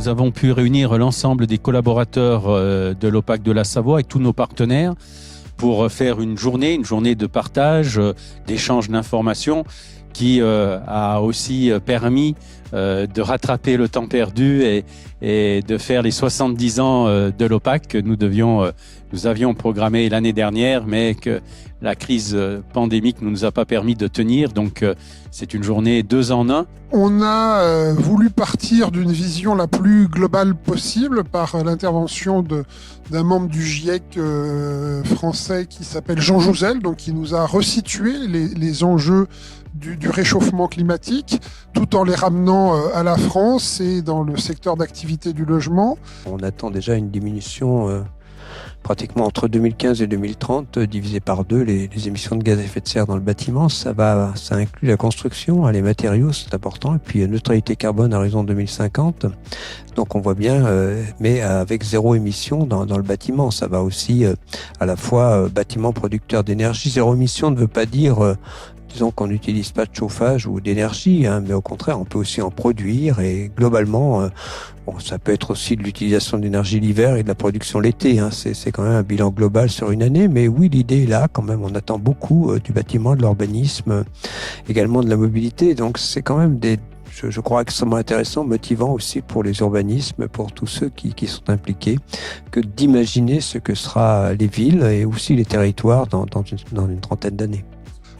Nous avons pu réunir l'ensemble des collaborateurs de l'OPAC de la Savoie et tous nos partenaires pour faire une journée de partage, d'échange d'informations qui a aussi permis de rattraper le temps perdu et de faire les 70 ans de l'OPAC que nous avions programmé l'année dernière, mais que la crise pandémique ne nous a pas permis de tenir. Donc, c'est une journée 2 en 1. On a voulu partir d'une vision la plus globale possible par l'intervention d'un membre du GIEC français qui s'appelle Jean Jouzel, donc qui nous a resitué les enjeux du réchauffement climatique, tout en les ramenant à la France et dans le secteur d'activité du logement. On attend déjà une diminution pratiquement entre 2015 et 2030, divisé par 2 les émissions de gaz à effet de serre dans le bâtiment. Ça inclut la construction, les matériaux, c'est important, et puis neutralité carbone à horizon 2050. Donc on voit bien, mais avec 0 émission dans le bâtiment. Ça va aussi à la fois bâtiment producteur d'énergie. 0 émission ne veut pas dire disons qu'on n'utilise pas de chauffage ou d'énergie, mais au contraire, on peut aussi en produire et globalement, ça peut être aussi de l'utilisation d'énergie l'hiver et de la production l'été. C'est quand même un bilan global sur une année, mais oui, l'idée est là quand même. On attend beaucoup du bâtiment, de l'urbanisme, également de la mobilité. Donc c'est quand même je crois extrêmement intéressant, motivant aussi pour les urbanismes, pour tous ceux qui sont impliqués, que d'imaginer ce que sera les villes et aussi les territoires dans une trentaine d'années.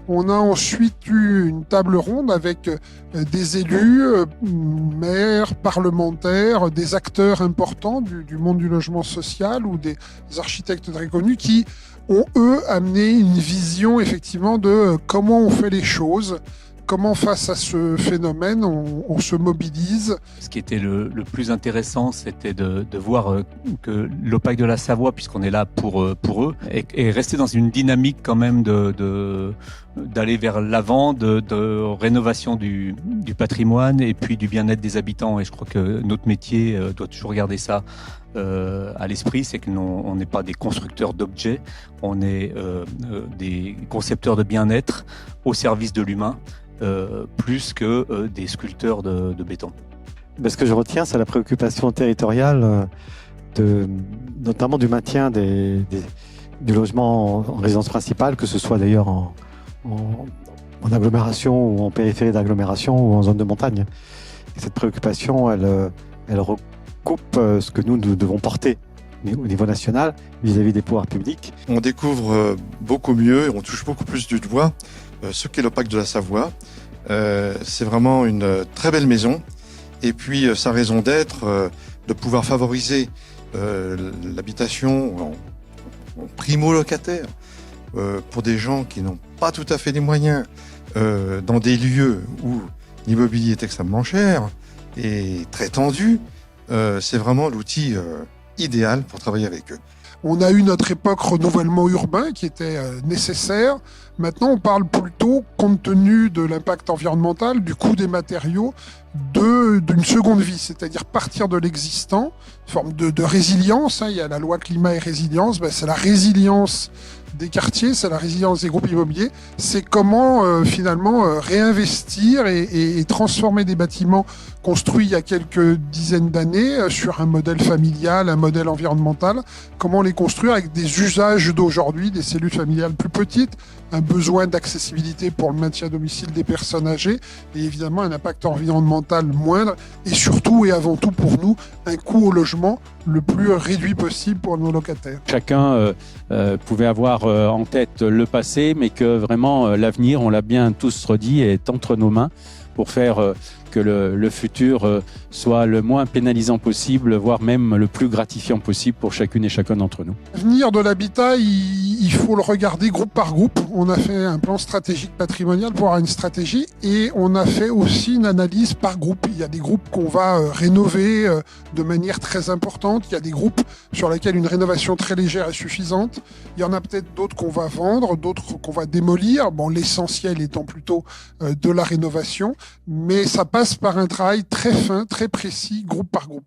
On a ensuite eu une table ronde avec des élus, maires, parlementaires, des acteurs importants du monde du logement social ou des architectes très connus qui ont, eux, amené une vision effectivement de comment on fait les choses, comment face à ce phénomène on se mobilise. Ce qui était le plus intéressant, c'était de voir que l'OPAC de la Savoie, puisqu'on est là pour eux, est resté dans une dynamique quand même d'aller vers l'avant, de rénovation du patrimoine et puis du bien-être des habitants. Et je crois que notre métier doit toujours garder ça à l'esprit, c'est que on n'est pas des constructeurs d'objets, on est des concepteurs de bien-être au service de l'humain. Plus que des sculpteurs de béton. Ce que je retiens, c'est la préoccupation territoriale, notamment du maintien du logement en résidence principale, que ce soit d'ailleurs en agglomération ou en périphérie d'agglomération ou en zone de montagne. Et cette préoccupation, elle recoupe ce que nous devons porter au niveau national vis-à-vis des pouvoirs publics. On découvre beaucoup mieux et on touche beaucoup plus du doigt ce qu'est l'OPAC de la Savoie. C'est vraiment une très belle maison et puis sa raison d'être, de pouvoir favoriser l'habitation en primo-locataire pour des gens qui n'ont pas tout à fait les moyens dans des lieux où l'immobilier est extrêmement cher et très tendu. C'est vraiment l'outil idéal pour travailler avec eux. On a eu notre époque renouvellement urbain qui était nécessaire. Maintenant, on parle plutôt, compte tenu de l'impact environnemental, du coût des matériaux, d'une seconde vie, c'est-à-dire partir de l'existant, une forme de résilience. Il y a la loi climat et résilience, c'est la résilience des quartiers, c'est la résilience des groupes immobiliers, c'est comment finalement réinvestir et transformer des bâtiments construits il y a quelques dizaines d'années sur un modèle familial, un modèle environnemental, comment les construire avec des usages d'aujourd'hui, des cellules familiales plus petites, un besoin d'accessibilité pour le maintien à domicile des personnes âgées et évidemment un impact environnemental moindre et surtout et avant tout pour nous, un coût au logement le plus réduit possible pour nos locataires. Chacun pouvait avoir en tête le passé, mais que vraiment l'avenir, on l'a bien tous redit, est entre nos mains pour faire que le futur soit le moins pénalisant possible, voire même le plus gratifiant possible pour chacune et chacun d'entre nous. L'avenir de l'habitat, il faut le regarder groupe par groupe. On a fait un plan stratégique patrimonial pour avoir une stratégie et on a fait aussi une analyse par groupe. Il y a des groupes qu'on va rénover de manière très importante. Il y a des groupes sur lesquels une rénovation très légère est suffisante. Il y en a peut-être d'autres qu'on va vendre, d'autres qu'on va démolir. Bon, l'essentiel étant plutôt de la rénovation, mais ça passe par un travail très fin, très précis, groupe par groupe.